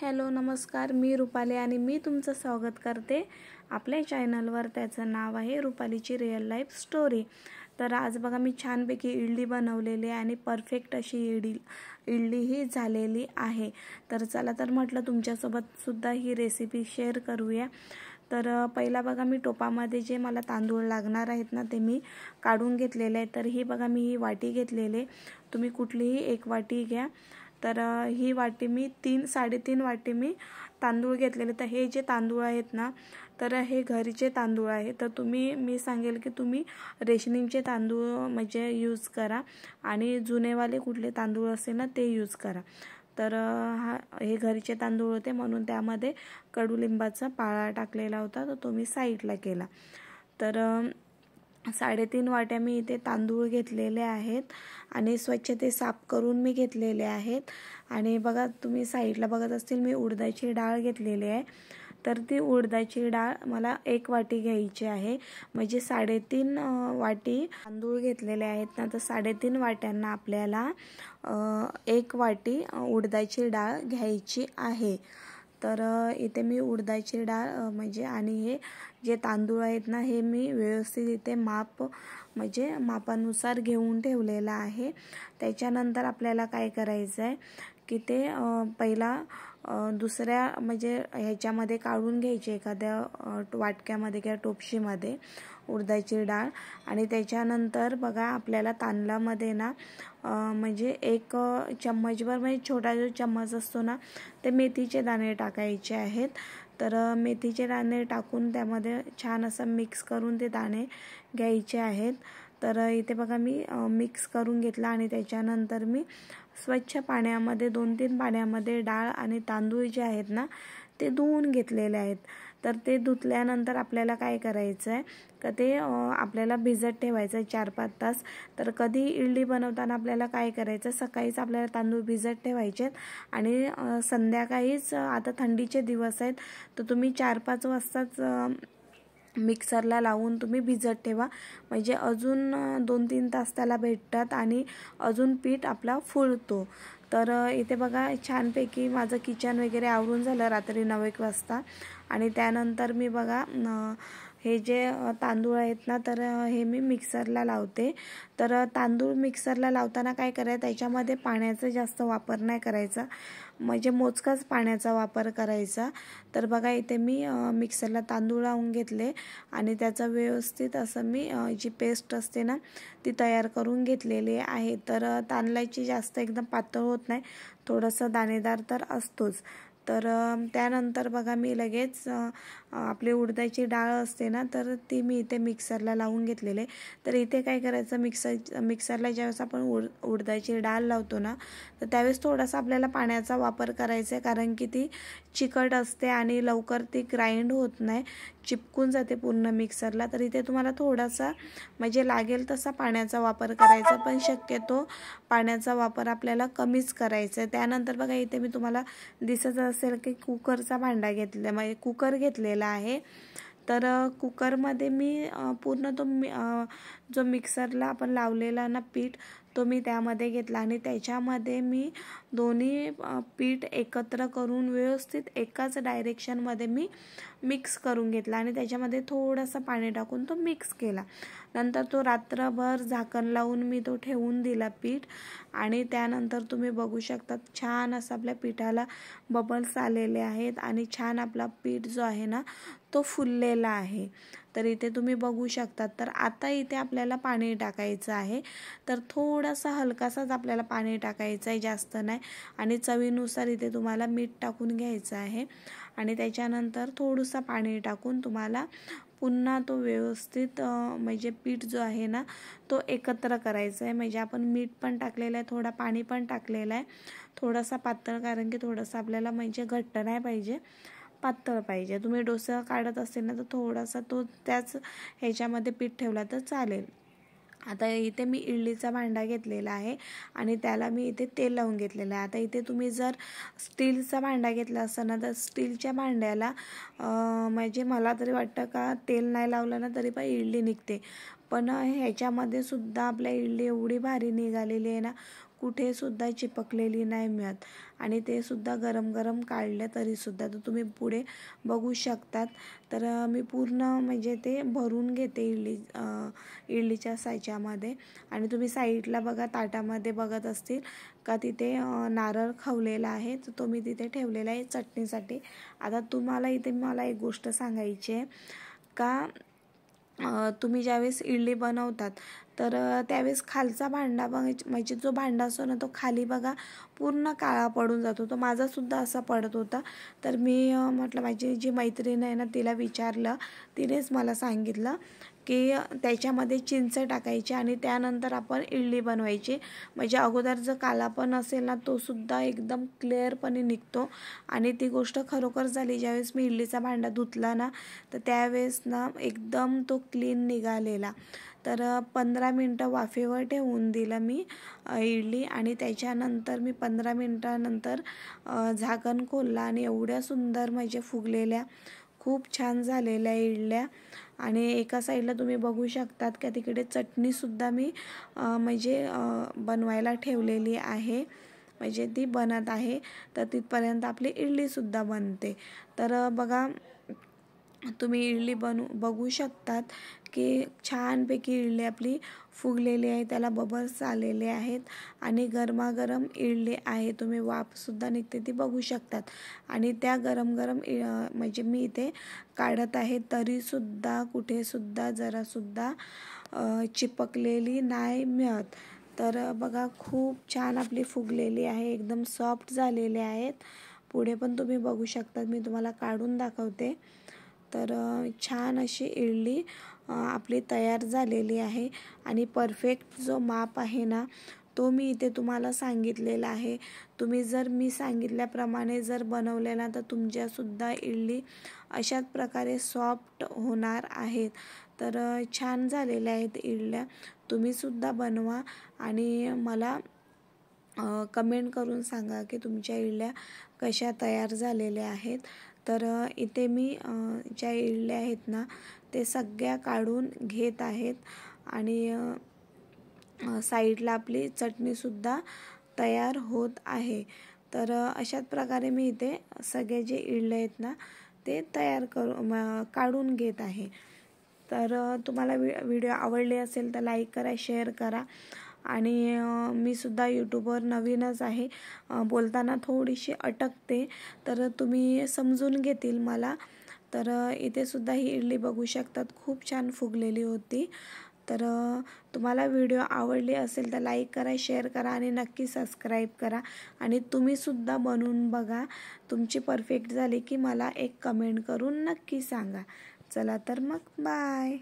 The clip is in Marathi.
हॅलो नमस्कार, मी रुपाली आणि मी तुमचं स्वागत करते आपल्या चॅनलवर. त्याचं नाव आहे रुपालीची रिअल लाईफ स्टोरी. तर आज बघा मी छानपैकी इडली बनवलेली आहे आणि परफेक्ट अशी इडली ही झालेली आहे. तर चला तर म्हटलं तुमच्यासोबत सुद्धा ही रेसिपी शेअर करूया. तर पहिला बघा मी टोपामध्ये जे मला तांदूळ लागणार आहेत ना ते मी काढून घेतलेले आहे. तर ही बघा मी ही वाटी घेतलेली, तुम्ही कुठलीही एक वाटी घ्या. तर ही वाटी मी 3-3.5 वाटी मी तांदूळ घेतलेले. तर हे जे तांदूळ आहेत ना तर हे घरीचे तांदूळ आहे. तर मी सांगेल की तुम्ही रेशनिंगचे तांदूळ म्हणजे यूज करा आणि जुनेवाले कुठले तांदूळ असेल ना ते यूज करा. तर हे घरीचे तांदूळ होते म्हणून त्यामध्ये कडुलिंबाचा पाळा टाकलेला होता, तर तो मी साईडला केला. तर 3.5 वाट्या मी इथे तांदूळ घेतलेले आहेत आणि स्वच्छ ते साफ करून मी घेतलेले आहेत. आणि बघा तुम्ही साईडला बघत असतील मी उडदाची डाळ घेतलेली आहे. तर ती उडदाची डाळ मला 1 वाटी घ्यायची आहे. म्हणजे 3.5 वाटी तांदूळ घेतलेले आहेत ना, तर 3.5 वाट्यांना आपल्याला 1 वाटी उडदाची डाळ घ्यायची आहे. तर इथे मी उडदाची डाळ म्हणजे आणि हे जे तांदूळ आहेत ना हे मी व्यवस्थित इथे म्हणजे मापानुसार घेऊन ठेवलेला आहे. त्याच्यानंतर आपल्याला काय करायचं आहे की ते पहिला दुसऱ्या म्हणजे ह्याच्यामध्ये काढून घ्यायची एखाद्या वाटक्यामध्ये किंवा टोपशीमध्ये उडदाची डाळ. आणि त्याच्यानंतर बघा आपल्याला तांदळामध्ये ना म्हणजे 1 चम्मचभर म्हणजे छोटा जो चम्मच असतो ना ते मेथीचे दाणे टाकायचे आहेत. तर मेथीचे दाणे टाकून त्यामध्ये छान असं मिक्स करून ते दाणे घ्यायचे आहेत. तर इथे बघा मी मिक्स करून घेतला आणि त्याच्यानंतर मी स्वच्छ पाण्यामध्ये 2-3 पाण्यामध्ये डाळ आणि तांदूळ जे आहेत ना ते धुवून घेतलेले आहेत. तर ते धुतल्यानंतर आपल्याला काय करायचं आहे का ते आपल्याला भिजत ठेवायचं आहे 4-5 तास. तर कधी इडली बनवताना आपल्याला काय करायचं, सकाळीच आपल्याला तांदूळ भिजत ठेवायचे आहेत आणि संध्याकाळीच, आता थंडीचे दिवस आहेत तर तुम्ही 4-5 वाजताच मिक्सरला लावून तुम्ही भिजत ठेवा. म्हणजे अजून 2-3 तास त्याला भेटतात आणि अजून पीठ आपला फुलतो. तर इथे बघा छानपैकी माझं किचन वगैरे आवरून झालं रात्री 9-1 वाजता. आणि त्यानंतर मी बघा हे जे तांदूळ आहेत ना तर हे मी मिक्सरला लावते. तर तांदूळ मिक्सरला लावताना काय करायचं, त्याच्यामध्ये पाण्याचा जास्त वापर नाही करायचा, म्हणजे मोजकाच पाण्याचा वापर करायचा. तर बघा इथे मी मिक्सरला तांदूळ लावून घेतले आणि त्याचं व्यवस्थित असं मी जी पेस्ट असते ना ती तयार करून घेतलेली आहे. तर तांदळाची जास्त एकदम पातळ होत नाही, थोडंसं दाणेदार तर असतोच. तर त्यानंतर बघा मी लगेच आपली उडदाची डाळ असते ना तर ती मी इथे मिक्सरला लावून घेतलेले. तर इथे काय करायचं, मिक्सरला ज्यावेळेस आपण उडदाची डाळ लावतो ना तर त्यावेळेस थोडासा आपल्याला पाण्याचा वापर करायचा आहे, कारण की ती चिकट असते आणि लवकर ती ग्राइंड होत नाही, चिपकून जाते पूर्ण मिक्सरला. तर इथे तुम्हाला थोडासा म्हणजे लागेल तसा पाण्याचा वापर करायचा, पण शक्यतो पाण्याचा वापर आपल्याला कमीच करायचा आहे. त्यानंतर बघा इथे मी तुम्हाला दिसत असेल की कुकरचा भांडा घेतला, म्हणजे कुकर घेतलेला आहे. तर कुकरमध्ये मी पूर्ण तो जो मिक्सरला आपण लावलेला ना पीठ तो मी त्यामध्ये घेतला आणि त्याच्यामध्ये मी दोन्ही पीठ एकत्र करून व्यवस्थित एकाच डायरेक्शनमध्ये मी मिक्स करून घेतला आणि त्याच्यामध्ये थोडंसं पाणी टाकून तो मिक्स केला. नंतर तो रात्रभर झाकण लावून मी तो ठेवून दिला पीठ. आणि त्यानंतर तुम्ही बघू शकता छान असं आपल्या पिठाला बबल्स आलेले आहेत आणि छान आपला पीठ जो आहे ना तो फुललेला आहे. तर इथे तुम्ही बघू शकता. तर आता इथे आपल्याला पाणी टाकायचं आहे. तर थोडासा हलकासाच आपल्याला पाणी टाकायचं आहे, जास्त नाही. आणि चवीनुसार इथे तुम्हाला मीठ टाकून घ्यायचं आहे आणि त्याच्यानंतर थोडंसं पाणी टाकून तुम्हाला पुन्हा तो व्यवस्थित म्हणजे पीठ जो आहे ना तो एकत्र करायचा आहे. म्हणजे आपण मीठ पण टाकलेलं आहे, थोडा पाणी पण टाकलेलं आहे, थोडासा पातळ, कारण की थोडंसं आपल्याला म्हणजे घट्ट नाही पाहिजे, पातळ पाहिजे. तुम्ही डोसा काढत असेल ना तर थोडासा तो त्याच ह्याच्यामध्ये पीठ ठेवला तर चालेल. आता इथे मी इडलीचा भांडा घेतलेला आहे आणि त्याला मी इथे तेल लावून घेतलेलं आहे. आता इथे तुम्ही जर स्टीलचा भांडा घेतला असेल ना तर स्टीलच्या भांड्याला म्हणजे मला तरी वाटतं का तेल नाही लावलं ना तरी पण इडली निघते. पण ह्याच्यामध्ये सुद्धा आपल्या इडली एवढी भारी निघालेली आहे ना, कुठेसुद्धा चिपकलेली नाही मिळत आणि ते सुद्धा गरम गरम काढले तरीसुद्धा. तर तुम्ही पुढे बघू शकतात. तर मी पूर्ण म्हणजे ते भरून घेते इडलीच्या साच्यामध्ये. आणि तुम्ही साईडला बघा ताटामध्ये बघत असतील का तिथे नारळ खवलेला आहे, तर तो मी तिथे ठेवलेला आहे चटणीसाठी. आता तुम्हाला इथे मला एक गोष्ट सांगायची आहे का तुम्ही ज्यावेळेस इडली बनवतात तर त्यावेळेस खालचा भांडा म्हणजे जो भांडा असतो ना तो खाली बघा पूर्ण काळा पडून जातो. तो माझासुद्धा असा पडत होता. तर मी म्हटलं माझी जी मैत्रीण आहे ना तिला विचारलं, तिनेच मला सांगितलं की त्याच्यामध्ये चिंच टाकायची आणि त्यानंतर आपण इडली बनवायची. म्हणजे अगोदर जो कालापण असेल ना तो सुद्धा एकदम क्लिअरपणे निघतो. आणि ती गोष्ट खरोखर झाली. ज्यावेळेस मी इडलीचा भांडा धुतला ना तर त्यावेळेस ना एकदम तो क्लीन निघालेला. तर 15 मिनटं वाफेवर ठेवून दिलं मी इडली आणि त्याच्यानंतर मी 15 मिनटानंतर झाकण खोललं आणि एवढ्या सुंदर म्हणजे फुगलेल्या खूप छान झालेल्या इडल्या. आणि एका साईडला तुम्ही बघू शकतात का तिकडे चटणीसुद्धा मी म्हणजे बनवायला ठेवलेली आहे, म्हणजे ती बनत आहे. तर तिथपर्यंत आपली इडलीसुद्धा बनते. तर बघा तुम्ही इडली बघू शकतात की छानपैकी इडली आपली फुगलेली आहे, त्याला बबल्स आलेले आहेत आणि गरमागरम इडली आहे. तुम्ही वाफसुद्धा निघते ती बघू शकतात. आणि त्या गरम गरम म्हणजे मी इथे काढत आहे तरीसुद्धा कुठेसुद्धा जरासुद्धा चिपकलेली नाही मिळत. तर बघा खूप छान आपली फुगलेली आहे, एकदम सॉफ्ट झालेले आहेत. पुढे पण तुम्ही बघू शकतात, मी तुम्हाला काढून दाखवते. तर छान अशी इडली आपली तयार झालेली आहे. आणि परफेक्ट जो माप आहे ना तो मी इथे तुम्हाला सांगितलेला आहे. तुम्ही जर मी सांगितल्याप्रमाणे जर बनवलेला तर तुमच्यासुद्धा इडली अशाच प्रकारे सॉफ्ट होणार आहेत. तर छान झालेल्या आहेत इडल्या. तुम्हीसुद्धा बनवा आणि मला कमेंट करून सांगा की तुमच्या इडल्या कशा तयार झालेल्या आहेत. तर इथे मी ज्या इडल्या आहेत ना ते सगळ्या काढून घेत आहेत आणि साईडला आपली चटणीसुद्धा तयार होत आहे. तर अशाच प्रकारे मी इथे सगळे जे इडले आहेत ना ते काढून घेत आहे. तर तुम्हाला व्हिडिओ आवडले असेल तर लाईक करा, शेअर करा. आणि मी सुद्धा यूट्यूबवर नवीनच आहे, बोलताना थोडीशी अटकते तर तुम्ही समजून घेतील मला. तर इथे सुद्धा ही इडली बघू शकतात, खूप छान फुगलेली होती. तर तुम्हाला व्हिडिओ आवडली असेल तर लाईक करा, शेअर करा आणि नक्की सबस्क्राईब करा. आणि तुम्हीसुद्धा बनवून बघा. तुमची परफेक्ट झाली की मला एक कमेंट करून नक्की सांगा. चला तर मग बाय.